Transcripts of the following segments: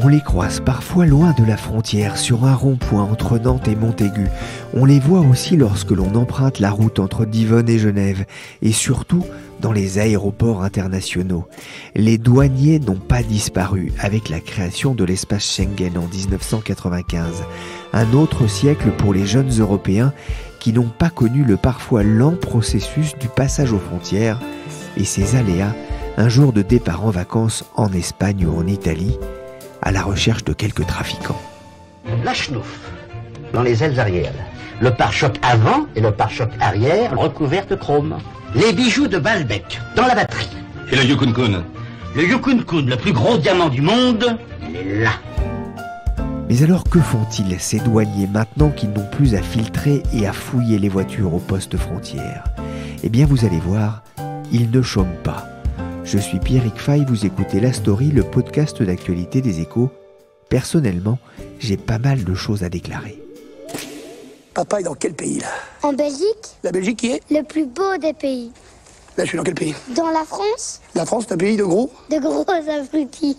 On les croise parfois loin de la frontière, sur un rond-point entre Nantes et Montaigu. On les voit aussi lorsque l'on emprunte la route entre Divonne et Genève, et surtout dans les aéroports internationaux. Les douaniers n'ont pas disparu avec la création de l'espace Schengen en 1995. Un autre siècle pour les jeunes Européens qui n'ont pas connu le parfois lent processus du passage aux frontières et ses aléas, un jour de départ en vacances en Espagne ou en Italie, à la recherche de quelques trafiquants. La schnouf, dans les ailes arrière. Le pare-choc avant et le pare-choc arrière recouvert de chrome. Les bijoux de Balbec, dans la batterie. Et le Yukon-kun? Le Yukon-kun, le plus gros diamant du monde, il est là. Mais alors que font-ils, ces douaniers, maintenant qu'ils n'ont plus à filtrer et à fouiller les voitures aux postes frontières? Eh bien, vous allez voir, ils ne chôment pas. Je suis Pierrick Fay, vous écoutez La Story, le podcast d'actualité des Échos. Personnellement, j'ai pas mal de choses à déclarer. Papa est dans quel pays, là? En Belgique, La Belgique qui est? le plus beau des pays. Là, je suis dans quel pays? Dans la France, La France, c'est un pays de gros? de gros abrutis.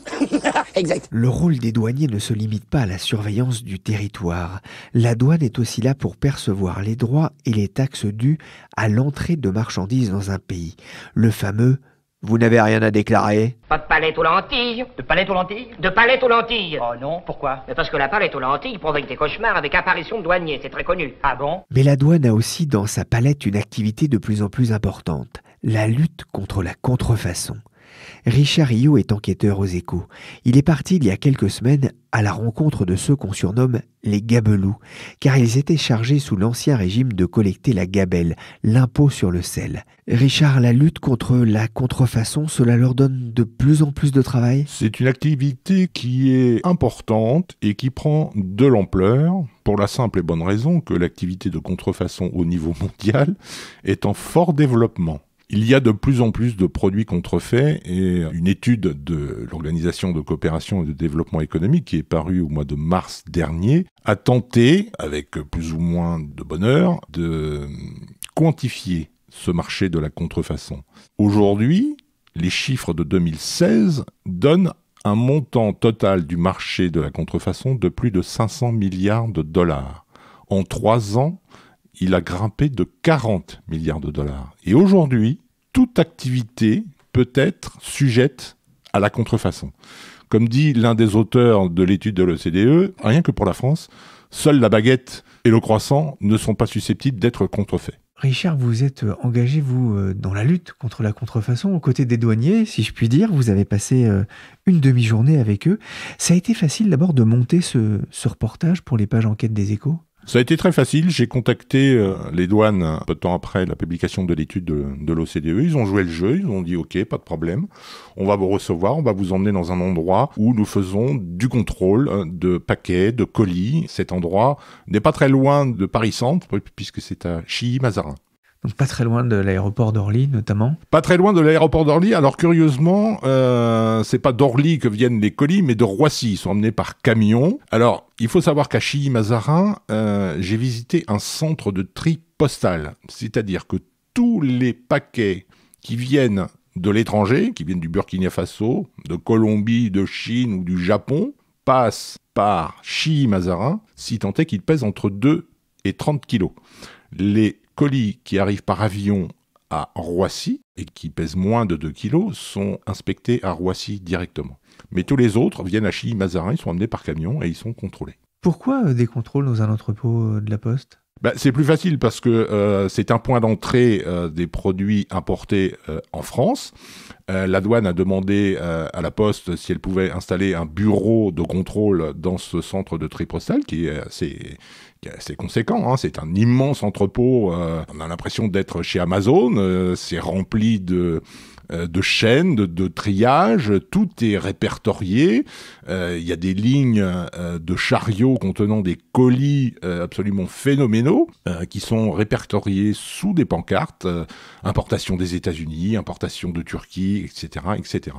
Exact. Le rôle des douaniers ne se limite pas à la surveillance du territoire. La douane est aussi là pour percevoir les droits et les taxes dues à l'entrée de marchandises dans un pays. Le fameux « vous n'avez rien à déclarer ». Pas de palette aux lentilles. De palette aux lentilles? De palette aux lentilles. Oh non, pourquoi? Mais parce que la palette aux lentilles provoque des cauchemars avec apparition de douaniers, c'est très connu. Ah bon? Mais la douane a aussi dans sa palette une activité de plus en plus importante, la lutte contre la contrefaçon. Richard Rio est enquêteur aux Échos. Il est parti il y a quelques semaines à la rencontre de ceux qu'on surnomme les gabelous, car ils étaient chargés sous l'Ancien Régime de collecter la gabelle, l'impôt sur le sel. Richard, la lutte contre la contrefaçon, cela leur donne de plus en plus de travail? C'est une activité qui est importante et qui prend de l'ampleur pour la simple et bonne raison que l'activité de contrefaçon au niveau mondial est en fort développement. Il y a de plus en plus de produits contrefaits et une étude de l'Organisation de coopération et de développement économique qui est parue au mois de mars dernier a tenté, avec plus ou moins de bonheur, de quantifier ce marché de la contrefaçon. Aujourd'hui, les chiffres de 2016 donnent un montant total du marché de la contrefaçon de plus de 500 milliards de dollars. En 3 ans, il a grimpé de 40 milliards de dollars. Et aujourd'hui, toute activité peut être sujette à la contrefaçon. Comme dit l'un des auteurs de l'étude de l'OCDE, rien que pour la France, seule la baguette et le croissant ne sont pas susceptibles d'être contrefaits. Richard, vous êtes engagé, vous, dans la lutte contre la contrefaçon, aux côtés des douaniers, si je puis dire. Vous avez passé une demi-journée avec eux. Ça a été facile d'abord de monter ce reportage pour les pages enquête des Échos? Ça a été très facile. J'ai contacté les douanes un peu de temps après la publication de l'étude de l'OCDE. Ils ont joué le jeu. Ils ont dit « Ok, pas de problème. On va vous recevoir. On va vous emmener dans un endroit où nous faisons du contrôle de paquets, de colis. Cet endroit n'est pas très loin de Paris-Centre, puisque c'est à Chilly-Mazarin. » Donc pas très loin de l'aéroport d'Orly, notamment. Pas très loin de l'aéroport d'Orly. Alors curieusement, c'est pas d'Orly que viennent les colis, mais de Roissy. Ils sont emmenés par camion. Alors, il faut savoir qu'à Chilly-Mazarin, j'ai visité un centre de tri postal. C'est-à-dire que tous les paquets qui viennent de l'étranger, qui viennent du Burkina Faso, de Colombie, de Chine ou du Japon, passent par Chilly-Mazarin, si tant est qu'ils pèsent entre 2 et 30 kilos. Les colis qui arrivent par avion à Roissy et qui pèsent moins de 2 kilos sont inspectés à Roissy directement. Mais tous les autres viennent à Chilly-Mazarin, ils sont emmenés par camion et ils sont contrôlés. Pourquoi des contrôles dans un entrepôt de la Poste? C'est plus facile parce que c'est un point d'entrée des produits importés en France. La douane a demandé à la Poste si elle pouvait installer un bureau de contrôle dans ce centre de tri postal qui est assez conséquent, hein. C'est un immense entrepôt. On a l'impression d'être chez Amazon. C'est rempli de chaînes, de triage, tout est répertorié. Il y a des lignes de chariots contenant des colis absolument phénoménaux qui sont répertoriés sous des pancartes, importation des États-Unis, importation de Turquie, etc., etc.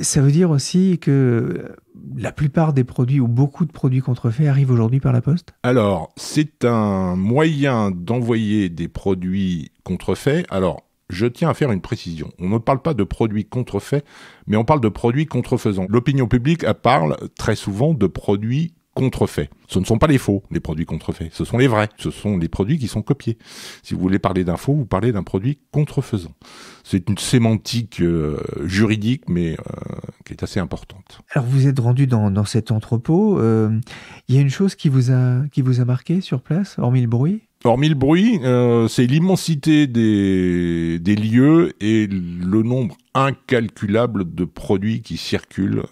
Ça veut dire aussi que la plupart des produits ou beaucoup de produits contrefaits arrivent aujourd'hui par la Poste? Alors, c'est un moyen d'envoyer des produits contrefaits. Alors, je tiens à faire une précision. On ne parle pas de produits contrefaits, mais on parle de produits contrefaisants. L'opinion publique parle très souvent de produits contrefaits. Ce ne sont pas les faux, les produits contrefaits. Ce sont les vrais. Ce sont les produits qui sont copiés. Si vous voulez parler d'un faux, vous parlez d'un produit contrefaisant. C'est une sémantique juridique, mais qui est assez importante. Alors vous êtes rendu dans cet entrepôt. Il y a une chose qui vous a marqué sur place, hormis le bruit ? Hormis le bruit, c'est l'immensité des lieux et le nombre incalculable de produits qui circulent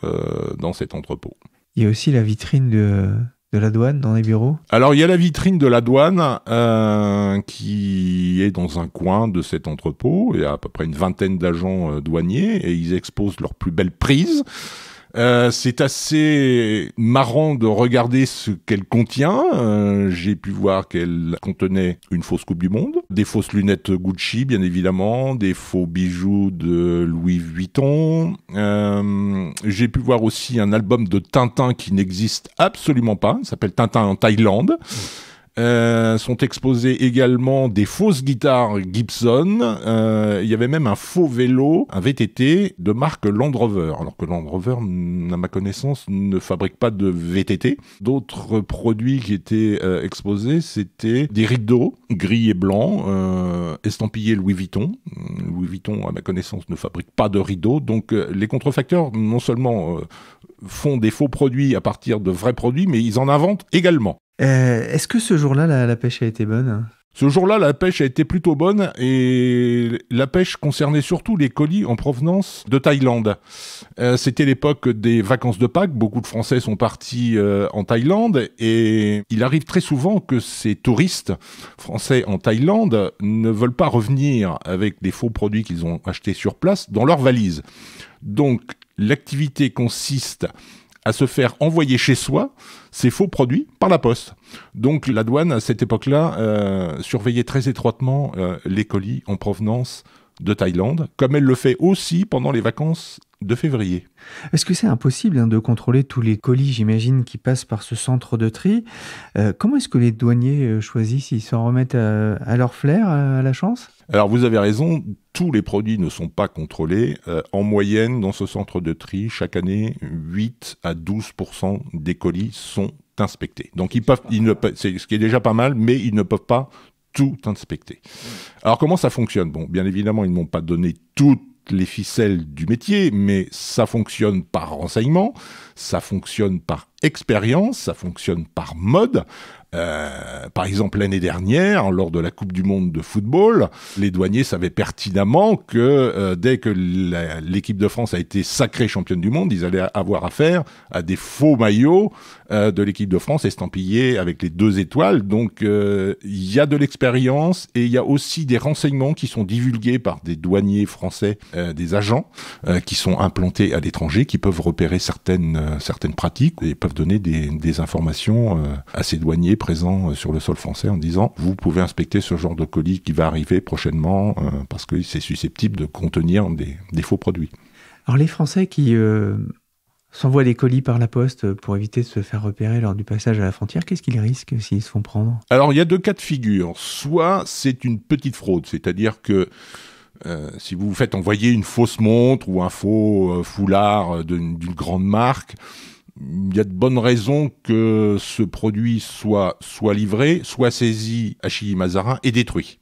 dans cet entrepôt. Il y a aussi la vitrine de la douane dans les bureaux ? Alors, il y a la vitrine de la douane qui est dans un coin de cet entrepôt. Il y a à peu près une vingtaine d'agents douaniers et ils exposent leurs plus belles prises. C'est assez marrant de regarder ce qu'elle contient. J'ai pu voir qu'elle contenait une fausse Coupe du Monde, des fausses lunettes Gucci, bien évidemment, des faux bijoux de Louis Vuitton. J'ai pu voir aussi un album de Tintin qui n'existe absolument pas. Il s'appelle Tintin en Thaïlande. Sont exposées également des fausses guitares Gibson. Il y avait même un faux vélo, un VTT de marque Land Rover, alors que Land Rover, à ma connaissance, ne fabrique pas de VTT. D'autres produits qui étaient exposés, c'était des rideaux gris et blancs, estampillés Louis Vuitton. Louis Vuitton, à ma connaissance, ne fabrique pas de rideaux. Donc les contrefacteurs, non seulement font des faux produits à partir de vrais produits, mais ils en inventent également. Est-ce que ce jour-là, la pêche a été bonne ? Ce jour-là, la pêche a été plutôt bonne et la pêche concernait surtout les colis en provenance de Thaïlande. C'était l'époque des vacances de Pâques, beaucoup de Français sont partis en Thaïlande et il arrive très souvent que ces touristes français en Thaïlande ne veulent pas revenir avec des faux produits qu'ils ont achetés sur place dans leur valise. Donc, l'activité consiste à se faire envoyer chez soi ces faux produits par la poste. Donc la douane, à cette époque-là, surveillait très étroitement les colis en provenance de Thaïlande, comme elle le fait aussi pendant les vacances de février. Est-ce que c'est impossible de contrôler tous les colis, j'imagine, qui passent par ce centre de tri ? Comment est-ce que les douaniers choisissent ? Ils s'en remettent à leur flair, à la chance ? Alors vous avez raison, tous les produits ne sont pas contrôlés. En moyenne, dans ce centre de tri, chaque année, 8 à 12% des colis sont inspectés. Donc c'est ce qui est déjà pas mal, mais ils ne peuvent pas tout inspecter. Alors comment ça fonctionne ? Bon, bien évidemment, ils ne m'ont pas donné toutes les ficelles du métier, mais ça fonctionne par renseignement, ça fonctionne par expérience, ça fonctionne par mode. Par exemple, l'année dernière, lors de la Coupe du Monde de football, les douaniers savaient pertinemment que dès que l'équipe de France a été sacrée championne du monde, ils allaient avoir affaire à des faux maillots de l'équipe de France estampillés avec les 2 étoiles. Donc, il y a de l'expérience et il y a aussi des renseignements qui sont divulgués par des douaniers français, des agents qui sont implantés à l'étranger, qui peuvent repérer certaines pratiques et peuvent donner des informations à ces douaniers présents sur le sol français en disant « Vous pouvez inspecter ce genre de colis qui va arriver prochainement parce que c'est susceptible de contenir des faux produits. » Alors les Français qui s'envoient des colis par la poste pour éviter de se faire repérer lors du passage à la frontière, qu'est-ce qu'ils risquent s'ils se font prendre ? Alors il y a 2 cas de figure. Soit c'est une petite fraude, c'est-à-dire que si vous vous faites envoyer une fausse montre ou un faux foulard d'une grande marque, il y a de bonnes raisons que ce produit soit livré, soit saisi à Chilly-Mazarin et détruit.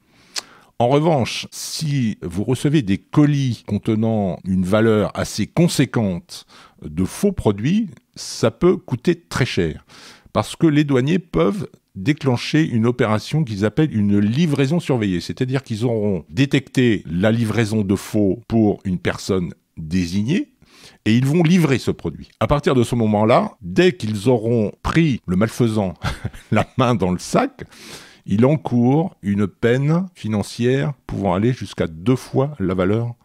En revanche, si vous recevez des colis contenant une valeur assez conséquente de faux produits, ça peut coûter très cher. Parce que les douaniers peuvent déclencher une opération qu'ils appellent une livraison surveillée. C'est-à-dire qu'ils auront détecté la livraison de faux pour une personne désignée, et ils vont livrer ce produit. À partir de ce moment-là, dès qu'ils auront pris le malfaisant la main dans le sac, il encourt une peine financière pouvant aller jusqu'à 2 fois la valeur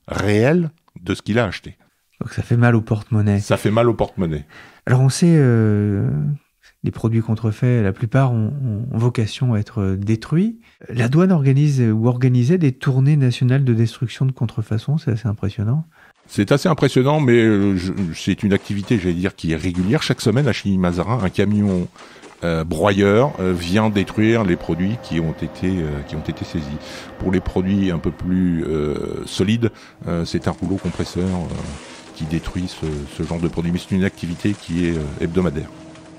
réelle de ce qu'il a acheté. Donc ça fait mal au porte-monnaie. Ça fait mal au porte-monnaie. Alors on sait, les produits contrefaits, la plupart ont vocation à être détruits. La douane organise ou organisait des tournées nationales de destruction de contrefaçon, c'est assez impressionnant. C'est assez impressionnant, mais c'est une activité, j'allais dire, qui est régulière. Chaque semaine, à Chilly-Mazarin, un camion broyeur vient détruire les produits qui ont été saisis. Pour les produits un peu plus solides, c'est un rouleau compresseur qui détruit ce genre de produits. Mais c'est une activité qui est hebdomadaire.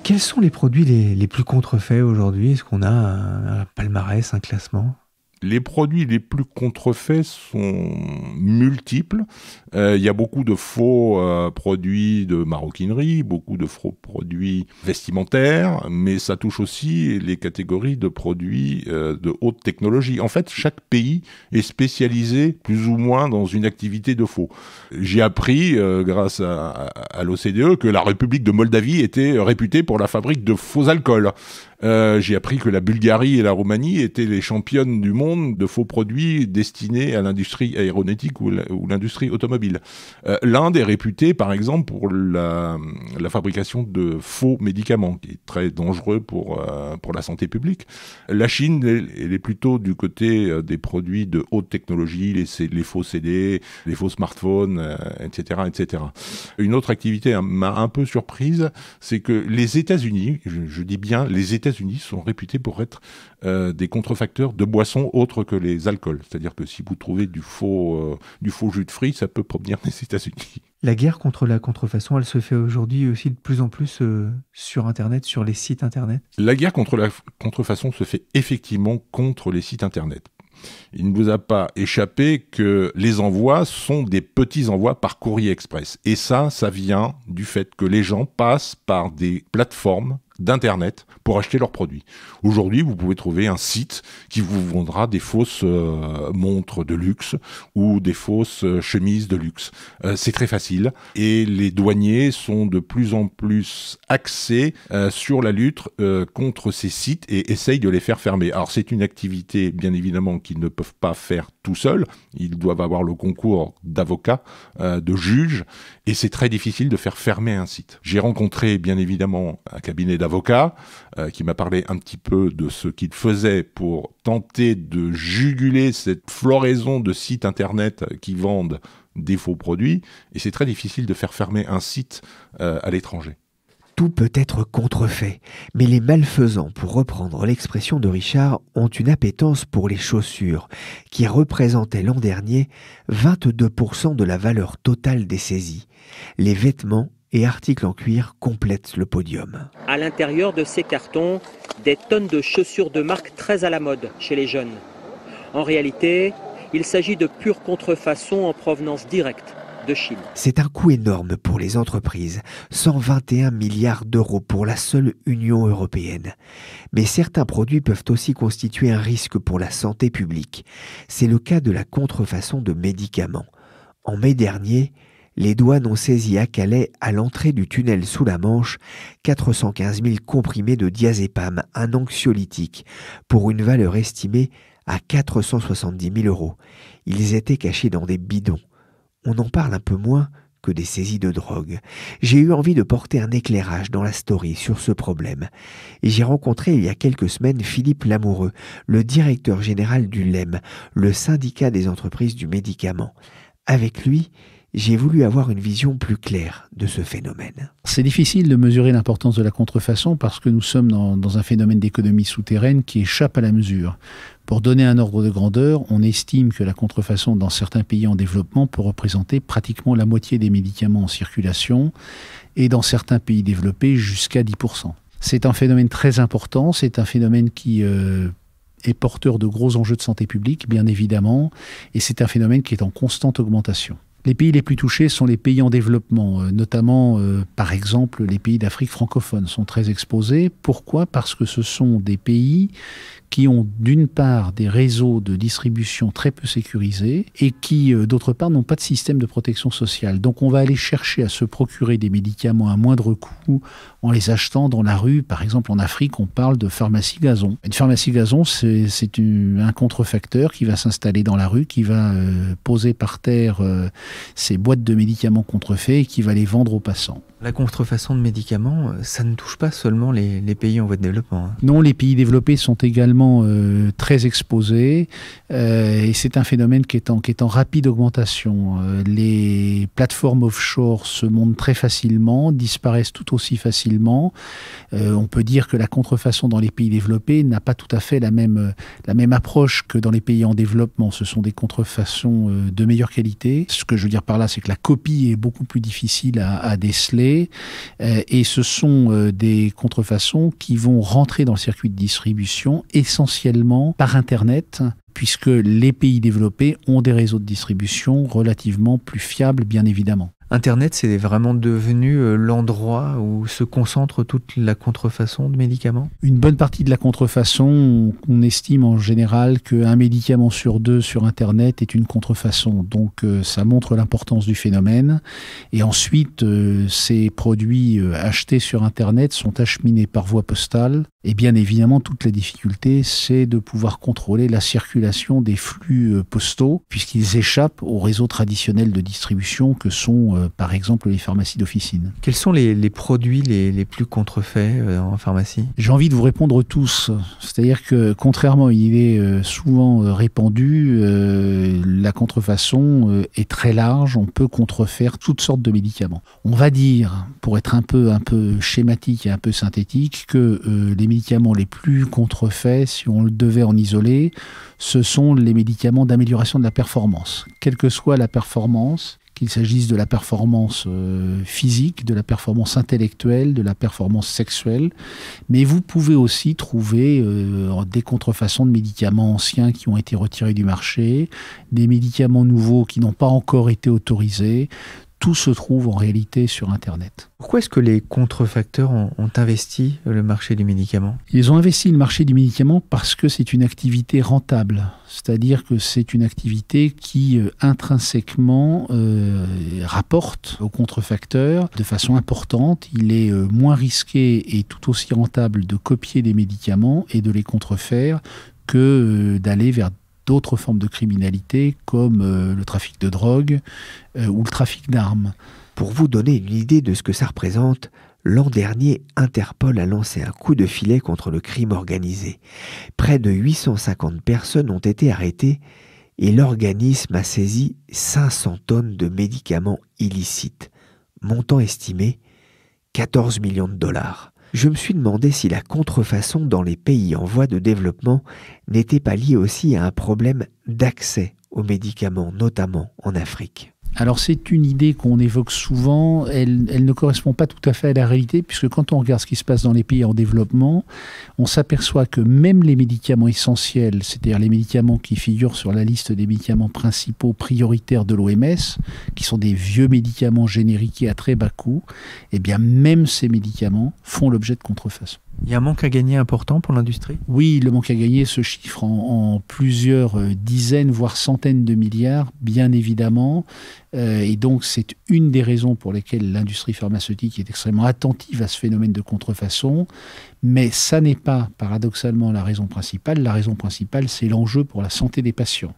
Quels sont les produits les plus contrefaits aujourd'hui? Est-ce qu'on a un palmarès, un classement? Les produits les plus contrefaits sont multiples. Il y a beaucoup de faux produits de maroquinerie, beaucoup de faux produits vestimentaires, mais ça touche aussi les catégories de produits de haute technologie. En fait, chaque pays est spécialisé plus ou moins dans une activité de faux. J'ai appris, grâce à l'OCDE, que la République de Moldavie était réputée pour la fabrique de faux alcools. J'ai appris que la Bulgarie et la Roumanie étaient les championnes du monde de faux produits destinés à l'industrie aéronautique ou l'industrie automobile. L'Inde est réputée, par exemple, pour la fabrication de faux médicaments, qui est très dangereux pour la santé publique. La Chine, elle est plutôt du côté des produits de haute technologie, les faux CD, les faux smartphones, etc., etc. Une autre activité m'a un peu surprise, c'est que les États-Unis, je dis bien les États-Unis, sont réputés pour être des contrefacteurs de boissons autres que les alcools. C'est-à-dire que si vous trouvez du faux jus de fruits, ça peut provenir des États-Unis. La guerre contre la contrefaçon, elle se fait aujourd'hui aussi de plus en plus sur Internet, sur les sites Internet? La guerre contre la contrefaçon se fait effectivement contre les sites Internet. Il ne vous a pas échappé que les envois sont des petits envois par courrier express. Et ça vient du fait que les gens passent par des plateformes d'Internet pour acheter leurs produits. Aujourd'hui, vous pouvez trouver un site qui vous vendra des fausses montres de luxe ou des fausses chemises de luxe. C'est très facile et les douaniers sont de plus en plus axés sur la lutte contre ces sites et essayent de les faire fermer. Alors c'est une activité, bien évidemment, qu'ils ne peuvent pas faire tout seuls. Ils doivent avoir le concours d'avocats, de juges, et c'est très difficile de faire fermer un site. J'ai rencontré, bien évidemment, un cabinet d'avocats qui m'a parlé un petit peu de ce qu'il faisait pour tenter de juguler cette floraison de sites Internet qui vendent des faux produits, et c'est très difficile de faire fermer un site à l'étranger. Tout peut être contrefait, mais les malfaisants, pour reprendre l'expression de Richard, ont une appétence pour les chaussures, qui représentaient l'an dernier 22% de la valeur totale des saisies. Les vêtements et articles en cuir complètent le podium. À l'intérieur de ces cartons, des tonnes de chaussures de marque très à la mode chez les jeunes. En réalité, il s'agit de pure contrefaçon en provenance directe de Chine. C'est un coût énorme pour les entreprises, 121 milliards d'euros pour la seule Union européenne. Mais certains produits peuvent aussi constituer un risque pour la santé publique. C'est le cas de la contrefaçon de médicaments. En mai dernier, les douanes ont saisi à Calais, à l'entrée du tunnel sous la Manche, 415 000 comprimés de diazépam, un anxiolytique, pour une valeur estimée à 470 000 euros. Ils étaient cachés dans des bidons. On en parle un peu moins que des saisies de drogue. J'ai eu envie de porter un éclairage dans la story sur ce problème. Et j'ai rencontré il y a quelques semaines Philippe Lamoureux, le directeur général du LEM, le syndicat des entreprises du médicament. Avec lui, j'ai voulu avoir une vision plus claire de ce phénomène. C'est difficile de mesurer l'importance de la contrefaçon parce que nous sommes dans un phénomène d'économie souterraine qui échappe à la mesure. Pour donner un ordre de grandeur, on estime que la contrefaçon dans certains pays en développement peut représenter pratiquement la moitié des médicaments en circulation et dans certains pays développés jusqu'à 10%. C'est un phénomène très important, c'est un phénomène qui est porteur de gros enjeux de santé publique, bien évidemment, et c'est un phénomène qui est en constante augmentation. Les pays les plus touchés sont les pays en développement, notamment, par exemple, les pays d'Afrique francophone sont très exposés. Pourquoi ? Parce que ce sont des pays qui ont d'une part des réseaux de distribution très peu sécurisés et qui, d'autre part, n'ont pas de système de protection sociale. Donc on va aller chercher à se procurer des médicaments à moindre coût en les achetant dans la rue. Par exemple, en Afrique, on parle de pharmacie gazon. Une pharmacie gazon, c'est un contrefacteur qui va s'installer dans la rue, qui va poser par terre ces boîtes de médicaments contrefaits et qui va les vendre aux passants. La contrefaçon de médicaments, ça ne touche pas seulement les pays en voie de développement. Non, les pays développés sont également très exposés et c'est un phénomène qui est en rapide augmentation. Les plateformes offshore se montent très facilement, disparaissent tout aussi facilement. On peut dire que la contrefaçon dans les pays développés n'a pas tout à fait la même approche que dans les pays en développement. Ce sont des contrefaçons de meilleure qualité. Ce que je veux dire par là, c'est que la copie est beaucoup plus difficile à déceler. Et ce sont des contrefaçons qui vont rentrer dans le circuit de distribution essentiellement par Internet, puisque les pays développés ont des réseaux de distribution relativement plus fiables, bien évidemment. Internet, c'est vraiment devenu l'endroit où se concentre toute la contrefaçon de médicaments? Une bonne partie de la contrefaçon, on estime en général qu'un médicament sur 2 sur Internet est une contrefaçon. Donc ça montre l'importance du phénomène. Et ensuite, ces produits achetés sur Internet sont acheminés par voie postale. Et bien évidemment, toute la difficulté, c'est de pouvoir contrôler la circulation des flux postaux, puisqu'ils échappent au réseau traditionnel de distribution que sont par exemple les pharmacies d'officine. Quels sont les produits les plus contrefaits en pharmacie? J'ai envie de vous répondre tous. C'est-à-dire que contrairement, il est souvent répandu, la contrefaçon est très large. On peut contrefaire toutes sortes de médicaments. On va dire, pour être un peu schématique et un peu synthétique, que les médicaments les plus contrefaits, si on le devait en isoler, ce sont les médicaments d'amélioration de la performance. Quelle que soit la performance, qu'il s'agisse de la performance physique, de la performance intellectuelle, de la performance sexuelle. Mais vous pouvez aussi trouver des contrefaçons de médicaments anciens qui ont été retirés du marché, des médicaments nouveaux qui n'ont pas encore été autorisés. Tout se trouve en réalité sur Internet. Pourquoi est-ce que les contrefacteurs ont investi le marché du médicament? Ils ont investi le marché du médicament parce que c'est une activité rentable. C'est-à-dire que c'est une activité qui intrinsèquement rapporte aux contrefacteurs de façon importante. Il est moins risqué et tout aussi rentable de copier des médicaments et de les contrefaire que d'aller vers d'autres formes de criminalité comme le trafic de drogue ou le trafic d'armes. Pour vous donner une idée de ce que ça représente, l'an dernier, Interpol a lancé un coup de filet contre le crime organisé. Près de 850 personnes ont été arrêtées et l'organisme a saisi 500 tonnes de médicaments illicites, montant estimé 14 millions de dollars. Je me suis demandé si la contrefaçon dans les pays en voie de développement n'était pas liée aussi à un problème d'accès aux médicaments, notamment en Afrique. Alors c'est une idée qu'on évoque souvent, elle ne correspond pas tout à fait à la réalité, puisque quand on regarde ce qui se passe dans les pays en développement, on s'aperçoit que même les médicaments essentiels, c'est-à-dire les médicaments qui figurent sur la liste des médicaments principaux prioritaires de l'OMS, qui sont des vieux médicaments génériqués à très bas coût, eh bien même ces médicaments font l'objet de contrefaçon. Il y a un manque à gagner important pour l'industrie? Oui, le manque à gagner se chiffre en plusieurs dizaines, voire centaines de milliards, bien évidemment. Et donc, c'est une des raisons pour lesquelles l'industrie pharmaceutique est extrêmement attentive à ce phénomène de contrefaçon. Mais ça n'est pas, paradoxalement, la raison principale. La raison principale, c'est l'enjeu pour la santé des patients.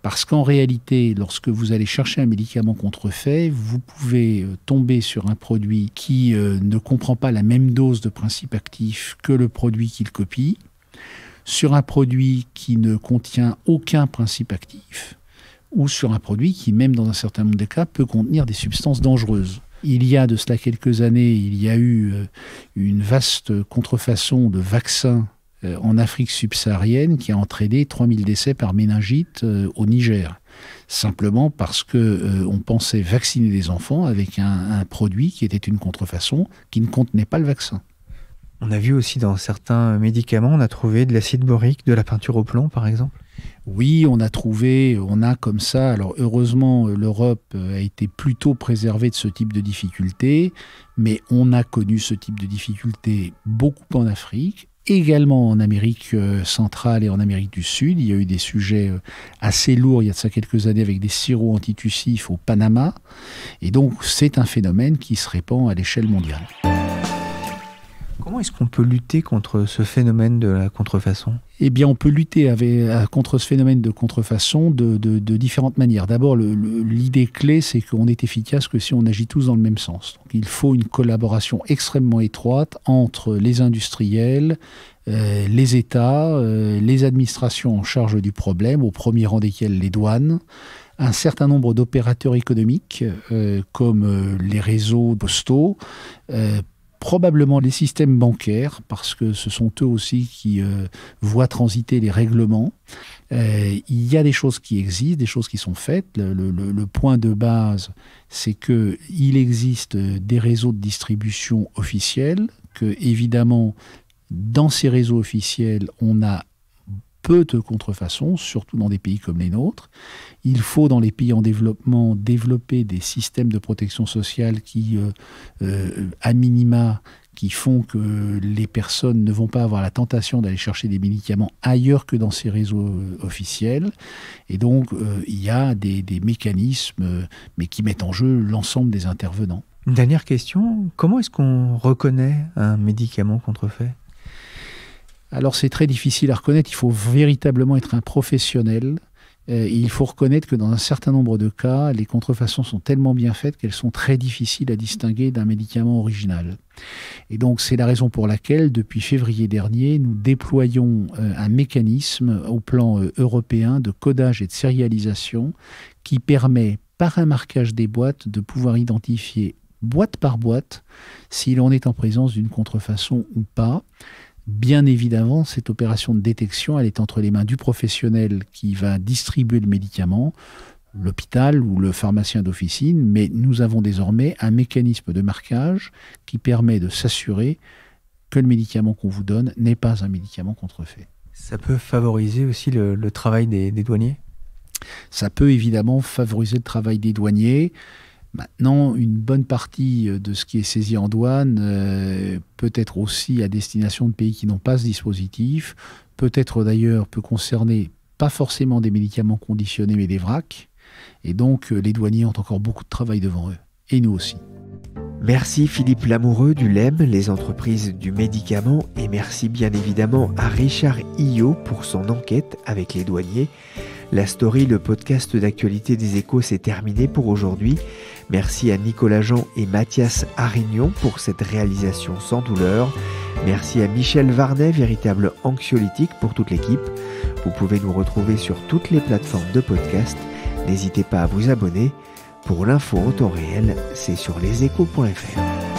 Parce qu'en réalité, lorsque vous allez chercher un médicament contrefait, vous pouvez tomber sur un produit qui ne comprend pas la même dose de principe actif que le produit qu'il copie, sur un produit qui ne contient aucun principe actif, ou sur un produit qui, même dans un certain nombre de cas, peut contenir des substances dangereuses. Il y a de cela quelques années, il y a eu une vaste contrefaçon de vaccins en Afrique subsaharienne qui a entraîné 3000 décès par méningite au Niger. Simplement parce qu'on pensait vacciner des enfants avec un produit qui était une contrefaçon qui ne contenait pas le vaccin. On a vu aussi dans certains médicaments, on a trouvé de l'acide borique, de la peinture au plomb par exemple? Oui, on a comme ça, alors heureusement l'Europe a été plutôt préservée de ce type de difficultés, mais on a connu ce type de difficultés beaucoup en Afrique, également en Amérique centrale et en Amérique du Sud. Il y a eu des sujets assez lourds il y a de ça quelques années avec des sirops antitussifs au Panama. Et donc c'est un phénomène qui se répand à l'échelle mondiale. Comment est-ce qu'on peut lutter contre ce phénomène de la contrefaçon ? Eh bien, on peut lutter contre ce phénomène de contrefaçon de différentes manières. D'abord, l'idée clé, c'est qu'on est efficace que si on agit tous dans le même sens. Donc, il faut une collaboration extrêmement étroite entre les industriels, les États, les administrations en charge du problème, au premier rang desquels les douanes, un certain nombre d'opérateurs économiques, comme les réseaux postaux, probablement les systèmes bancaires, parce que ce sont eux aussi qui voient transiter les règlements. Il y a des choses qui existent, des choses qui sont faites. Le point de base, c'est qu'il existe des réseaux de distribution officiels, que évidemment, dans ces réseaux officiels, on a peu de contrefaçon, surtout dans des pays comme les nôtres. Il faut, dans les pays en développement, développer des systèmes de protection sociale qui, à minima, qui font que les personnes ne vont pas avoir la tentation d'aller chercher des médicaments ailleurs que dans ces réseaux officiels. Et donc, il y a des mécanismes, mais qui mettent en jeu l'ensemble des intervenants. Une dernière question, comment est-ce qu'on reconnaît un médicament contrefait ? Alors c'est très difficile à reconnaître, il faut véritablement être un professionnel. Il faut reconnaître que dans un certain nombre de cas, les contrefaçons sont tellement bien faites qu'elles sont très difficiles à distinguer d'un médicament original. Et donc c'est la raison pour laquelle, depuis février dernier, nous déployons un mécanisme au plan européen de codage et de sérialisation qui permet, par un marquage des boîtes, de pouvoir identifier boîte par boîte si l'on est en présence d'une contrefaçon ou pas. Bien évidemment, cette opération de détection, elle est entre les mains du professionnel qui va distribuer le médicament, l'hôpital ou le pharmacien d'officine, mais nous avons désormais un mécanisme de marquage qui permet de s'assurer que le médicament qu'on vous donne n'est pas un médicament contrefait. Ça peut favoriser aussi le travail des douaniers ? Ça peut évidemment favoriser le travail des douaniers. Maintenant, une bonne partie de ce qui est saisi en douane peut être aussi à destination de pays qui n'ont pas ce dispositif, peut-être d'ailleurs peut concerner pas forcément des médicaments conditionnés mais des vracs, et donc les douaniers ont encore beaucoup de travail devant eux, et nous aussi. Merci Philippe Lamoureux du LEM, les entreprises du médicament, et merci bien évidemment à Richard Hillot pour son enquête avec les douaniers. La story, le podcast d'actualité des Échos, s'est terminé pour aujourd'hui. Merci à Nicolas Jean et Mathias Arignon pour cette réalisation sans douleur. Merci à Michel Varnet, véritable anxiolytique pour toute l'équipe. Vous pouvez nous retrouver sur toutes les plateformes de podcast. N'hésitez pas à vous abonner. Pour l'info en temps réel, c'est sur leséchos.fr.